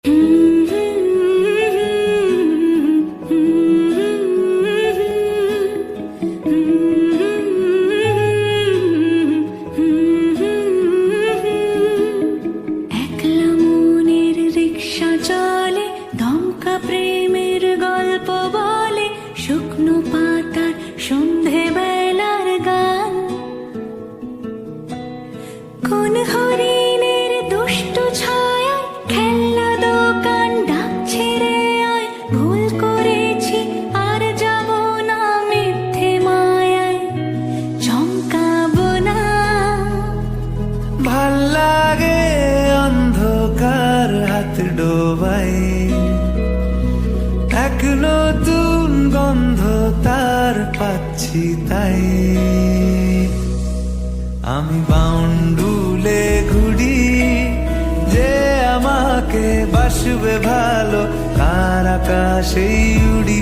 একলা মনের রিক্সা চলে, দমকা প্রেমের গল্প বলে, শুকনো পাতার সন্ধে বেলার গান। কোন হরিণের দুষ্টু ছায়া, খেলনা দোকান ডাকছে রে আয়, ভুল করেছি আর যাব না মিথ্যে মায়ায়, চমকাবো না। ভাল লাগে অন্ধকার হাত ডোবাই, এক নতুন গন্ধ তার পাচ্ছি তাই। আমি বাউন্ডুলে ঘুরি, যে আমাকে বাসবে ভালো তার আকাশেই উড়ি।